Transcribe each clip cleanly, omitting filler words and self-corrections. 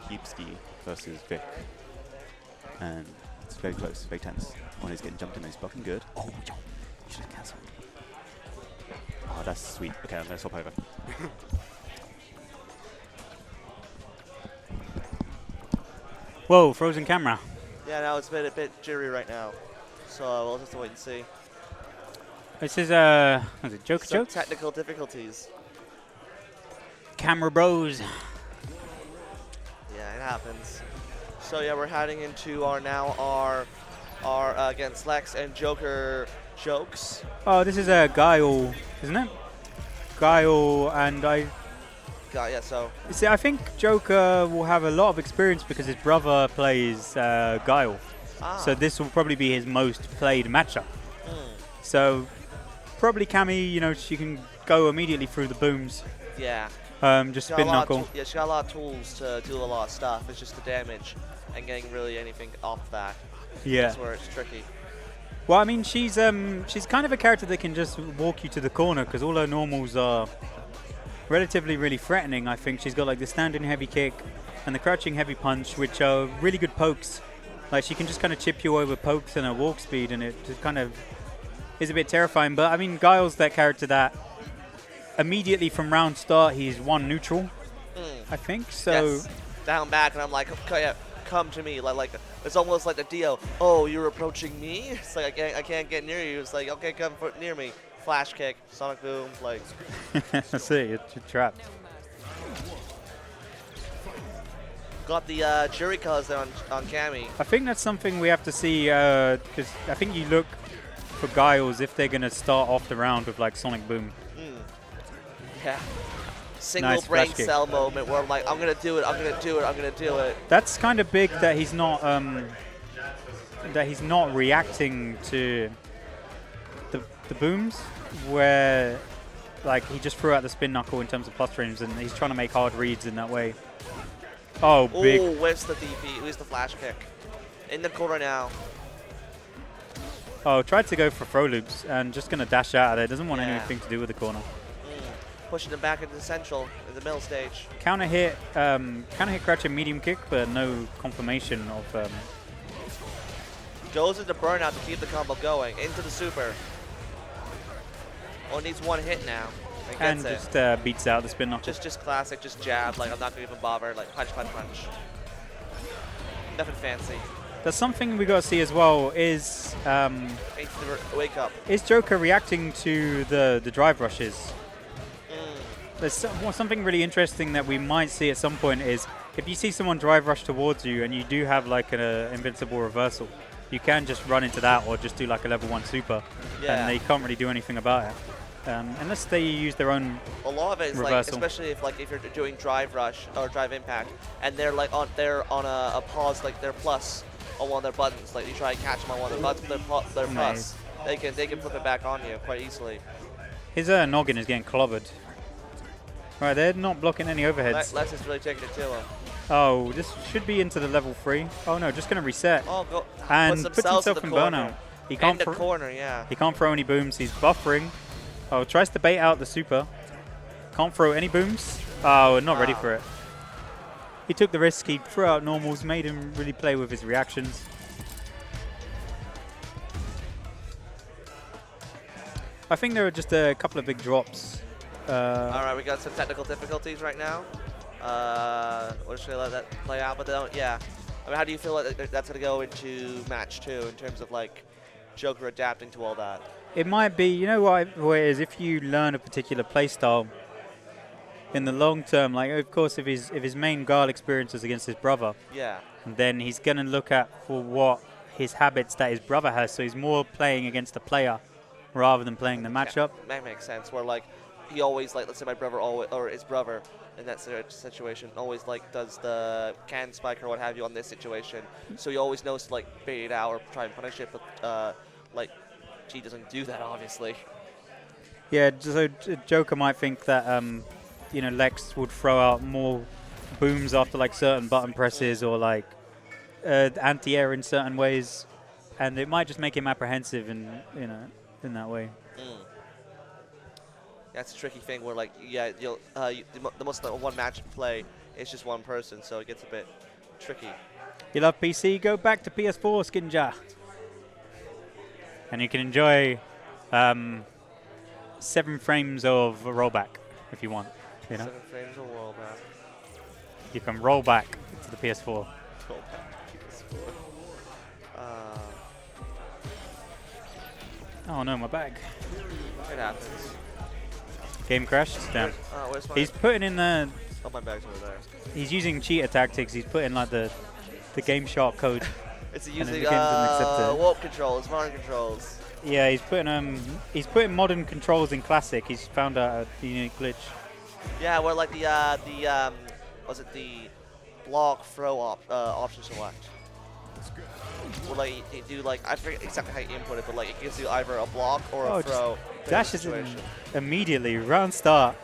Cubesky versus Vic. And it's very close, very tense. One is getting jumped in, he's blocking good. Oh, yo, you should have cancelled. Oh, that's sweet. Okay, I'm going to swap over. Whoa, frozen camera. Yeah, now it's a bit jittery right now. So we'll just have to wait and see. This is, was it Some JoKeZ? technical difficulties. Camera bros. Yeah, it happens. So yeah, we're heading into our against Lexx and JoKeR jokes. Oh, this is a Guile, isn't it? Guile and Yeah, so see, I think JoKeR will have a lot of experience because his brother plays Guile. So this will probably be his most played matchup. So probably Cammy, you know, she can go immediately through the booms. yeah. Just spin knuckle. Yeah, she got a lot of tools to do a lot of stuff. It's just the damage and getting really anything off that. Yeah. That's where it's tricky. Well, I mean, she's kind of a character that can just walk you to the corner because all her normals are relatively really threatening. I think she's got like the standing heavy kick and the crouching heavy punch, which are really good pokes. Like she can just kind of chip you over pokes and her walk speed, and it just kind of is a bit terrifying. But I mean, Guile's that character that immediately from round start he's one neutral, I think. So yes. Down back, and I'm like, okay, yeah, come to me. Like it's almost like the Dio. Oh, you're approaching me? It's like I can't get near you. It's like, okay, come near me. Flash kick, sonic boom, like. That's it. You're trapped. Got the JoKeZ there on Cammy. I think that's something we have to see because I think you look for Guiles if they're going to start off the round with like sonic boom. Yeah. Single Nice brain flash kick. cell moment where I'm like, I'm gonna do it, I'm gonna do it, I'm gonna do it. That's kind of big that he's not reacting to the booms where like he just threw out the spin knuckle in terms of plus frames and he's trying to make hard reads in that way. Oh, big. Oh, where's the DP? Where's the flash kick? In the corner now. Oh, tried to go for throw loops and just going to dash out of there. Doesn't want anything to do with the corner. Pushing him back into the central in the middle stage. Counter hit crouching medium kick, but no confirmation of. Goes into burnout to keep the combo going. Into the super. Oh, needs one hit now. And just beats out the spin knuckle. Just classic, just jab. Like I'm not gonna even bother. Like punch, punch, punch. Nothing fancy. There's something we got to see as well is wake up. Is JoKeR reacting to the drive rushes? There's something really interesting that we might see at some point is if you see someone drive rush towards you and you do have like an invincible reversal, you can just run into that or just do like a level 1 super, and they can't really do anything about it unless they use their own. A lot of it is reversal. Like, especially if you're doing drive rush or drive impact, and they're like on a pause, like they're plus on one of their buttons. Like you try and catch them on one of their buttons, they're plus. They can flip it back on you quite easily. His noggin is getting clobbered. Right, they're not blocking any overheads. Lexx is really taking it to him. Oh, this should be into the level 3. Oh no, just going to reset. Oh, go. And puts himself in burnout. He can't He can't throw any booms. He's buffering. Oh, tries to bait out the super. Can't throw any booms. Oh, not ready for it. He took the risk. He threw out normals, made him really play with his reactions. I think there are just a couple of big drops. All right, we got some technical difficulties right now. We're just gonna let that play out, but yeah. I mean, how do you feel like that's gonna go into match 2 in terms of like JoKeR adapting to all that? It might be, you know what it is, if you learn a particular playstyle in the long term, like of course if his main Guile experience is against his brother, then he's gonna look at for what his habits that his brother has, so he's more playing against the player rather than playing the matchup. Yeah, that makes sense. Where like he always like, let's say my brother always, or his brother in that situation always like does the can spike or what have you on this situation, so he always knows to like bait it out or try and punish it, but like G doesn't do that obviously. Yeah, so JoKeR might think that you know, Lexx would throw out more booms after like certain button presses or like anti-air in certain ways, and it might just make him apprehensive in that way. That's a tricky thing where like the most one match play it's just one person, so it gets a bit tricky. You love PC? Go back to PS4, Skinja. And you can enjoy 7 frames of rollback if you want. You know? 7 frames of rollback. You can roll back to the PS4. Roll back to PS4. Oh no, my bag. It happens. Game crashed. Damn. Where's my... He's putting in the. Oh, my bag's over there. He's using cheater tactics. He's putting like the Game Shark code. It's then using the game doesn't accept it. warp controls, modern controls. Yeah, he's putting modern controls in classic. He's found out a unique glitch. Yeah, where like was it the block throw option select? Well, like you do like I forget exactly how you input it, but like it gives you either a block or a throw. Dashes in immediately. Round start.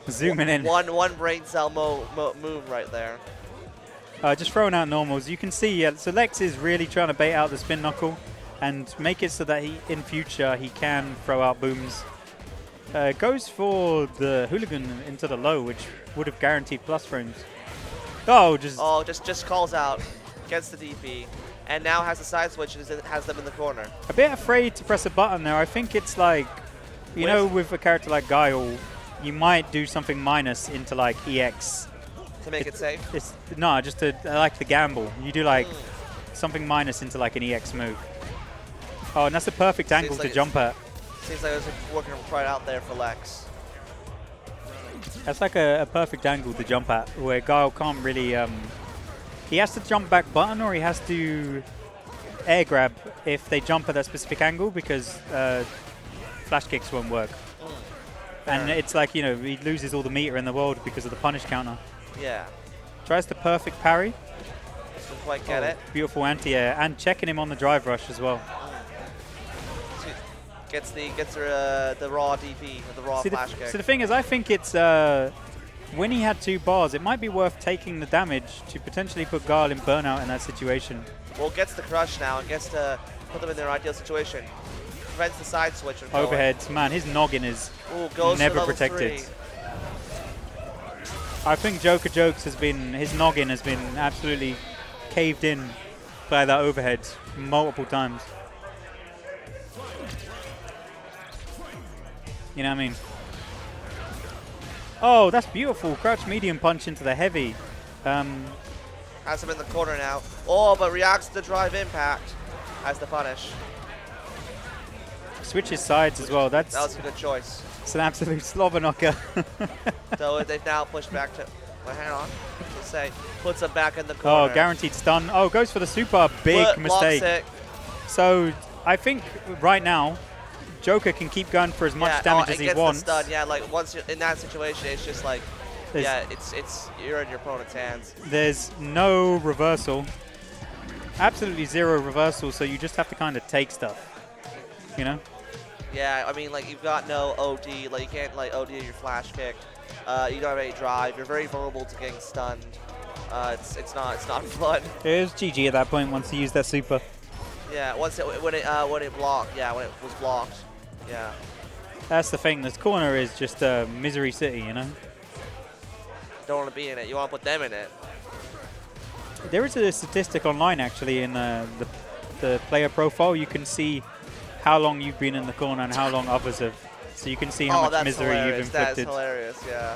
Zooming in. One brain cell move right there. Just throwing out normals. You can see, so Lexx is really trying to bait out the spin knuckle and make it so that in future he can throw out booms. Goes for the hooligan into the low, which would have guaranteed plus frames. Just calls out, gets the DP, and now has the side switch and has them in the corner. A bit afraid to press a button there. I think it's like, you know, with a character like Guile, you might do something minus into like EX. To make it safe? No, just to like the gamble. You do like something minus into like an EX move. Oh, and that's a perfect angle to jump at. Seems like it was working right out there for Lexx. That's like a perfect angle to jump at, where Guile can't really... he has to jump back button, or he has to air grab if they jump at that specific angle, because flash kicks won't work. And it's like, you know, he loses all the meter in the world because of the punish counter. Yeah. Tries the perfect parry. Doesn't quite get it. Beautiful anti-air, and checking him on the drive rush as well. Gets the raw DP, the raw flash kick. So the thing is, I think it's when he had 2 bars, it might be worth taking the damage to potentially put Guile in burnout in that situation. Well, gets the crush now and gets to put them in their ideal situation. Prevents the side switch from going. Overheads, man, his noggin is never protected. 3. I think JoKeZ has been, his noggin has been absolutely caved in by that overhead multiple times. You know what I mean? Oh, that's beautiful. Crouch medium punch into the heavy. Has him in the corner now. Oh, but reacts to the drive impact as the punish. Switches sides as well. That was a good choice. It's an absolute slobber knocker. So they've now pushed back to... Well, hang on. Let's say puts him back in the corner. Oh, guaranteed stun. Oh, goes for the super. Big mistake. So I think right now, JoKeR can keep going for as much damage as he wants. The stun. Yeah, like once you're in that situation, it's just like, you're in your opponent's hands. There's no reversal. Absolutely 0 reversal, so you just have to kind of take stuff, you know? Yeah, I mean, like, you've got no OD. Like, you can't, like, OD your flash kick. You don't have any drive. You're very vulnerable to getting stunned. It's not fun. It was GG at that point once he used that super. Yeah, when it blocked. Yeah, when it was blocked. Yeah. That's the thing. This corner is just a misery city, you know? Don't want to be in it. You want to put them in it. There is a statistic online, actually, in the player profile. You can see how long you've been in the corner and how long others have. So you can see how much misery you've inflicted. That's hilarious, yeah.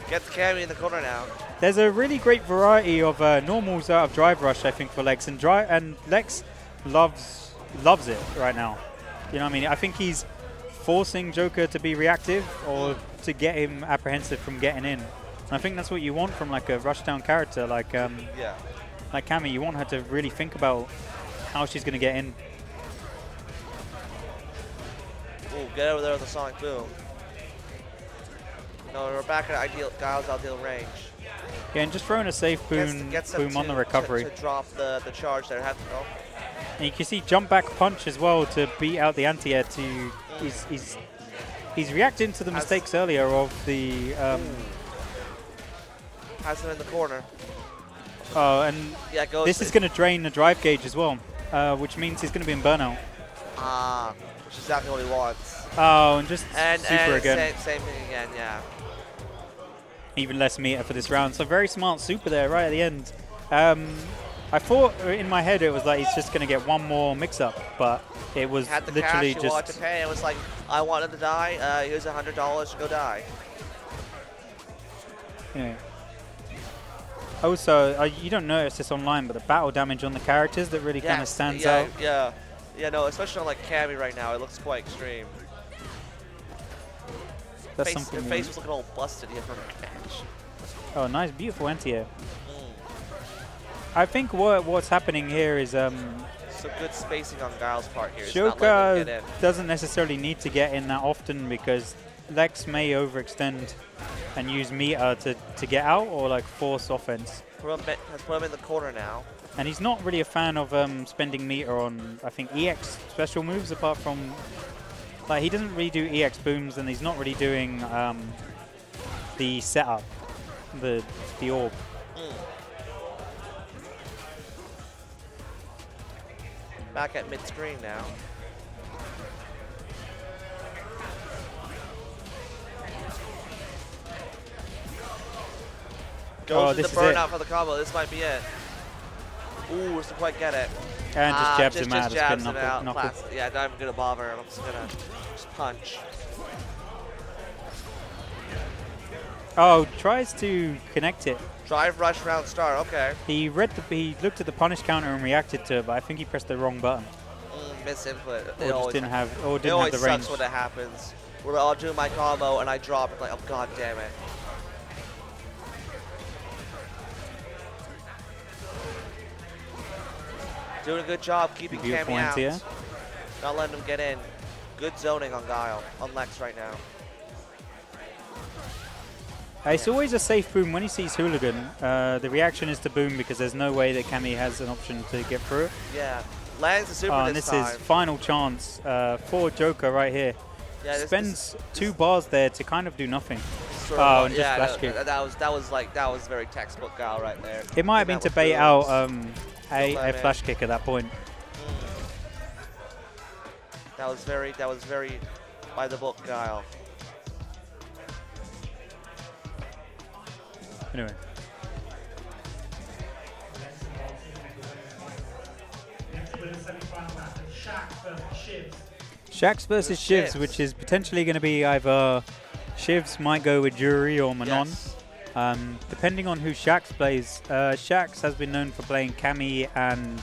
Gets Cammy in the corner now. There's a really great variety of normals out of drive rush, I think, for Lexx. And Lexx loves it right now. You know what I mean? I think he's forcing JoKeR to be reactive or to get him apprehensive from getting in. And I think that's what you want from like a rushdown character like Cammy. You want her to really think about how she's going to get in. Ooh, get over there with the sonic boom. No, we're back at Guile's ideal range. Yeah, and just throwing a safe boom on the recovery. To drop the charge there. And you can see jump back punch as well to beat out the anti-air. He's reacting to the mistakes earlier of the. Has him in the corner. Oh, and this is going to drain the drive gauge as well, which means he's going to be in burnout. Which is exactly what he wants. Oh, and just super again. Same thing again, yeah. even less meter for this round. So very smart super there right at the end. I thought in my head it was like he's just going to get one more mix-up, but it was Had the literally cash, he wanted to just... pay. It was like, I wanted to die. Here's $100 to go die. Yeah. Also, you don't notice this online, but the battle damage on the characters that really kind of stands out. Yeah, no, especially on like Cammy right now, it looks quite extreme. That's Her something. face was looking all busted here from her catch. Oh, nice, beautiful anti-air. I think what's happening here is So good spacing on Guile's part here. It's not letting him get JoKeR in. doesn't necessarily need to get in that often because Lexx may overextend and use meter to get out or like force offense. Has put him in the corner now. And he's not really a fan of spending meter on, I think, EX special moves apart from... Like, he doesn't really do EX booms and he's not really doing the setup, the orb. Back at mid-screen now. Goes to the burnout for the combo. This might be it. Ooh, doesn't quite get it. And just jabs him out. Jabs him knuckle, out. knuckle. Yeah, not even gonna bother. I'm just gonna punch. Oh, tries to connect it. Drive rush round start. Okay. He looked at the punish counter and reacted to it, but I think he pressed the wrong button. Misinput. Or just didn't have the range. It always sucks when it happens. Where I'll do my combo and I drop it like, oh god damn it. Doing a good job keeping Cammy out. Here. Not letting him get in. Good zoning on Guile, on Lexx right now. It's always a safe boom when he sees Hooligan. The reaction is to boom because there's no way that Cammy has an option to get through it. Yeah. Lands the super and this this time. is final chance for JoKeR right here. Yeah, Spends 2 bars there to kind of do nothing. Sort of, and just flash kick. That was very textbook Guile right there. It might have been to bait out a flash kick at that point. That was very by the book Guile. Anyway. Shax versus Shivs, which is potentially going to be either Shivs might go with Jury or Manon. Yes. Depending on who Shax plays. Shax has been known for playing Cammy and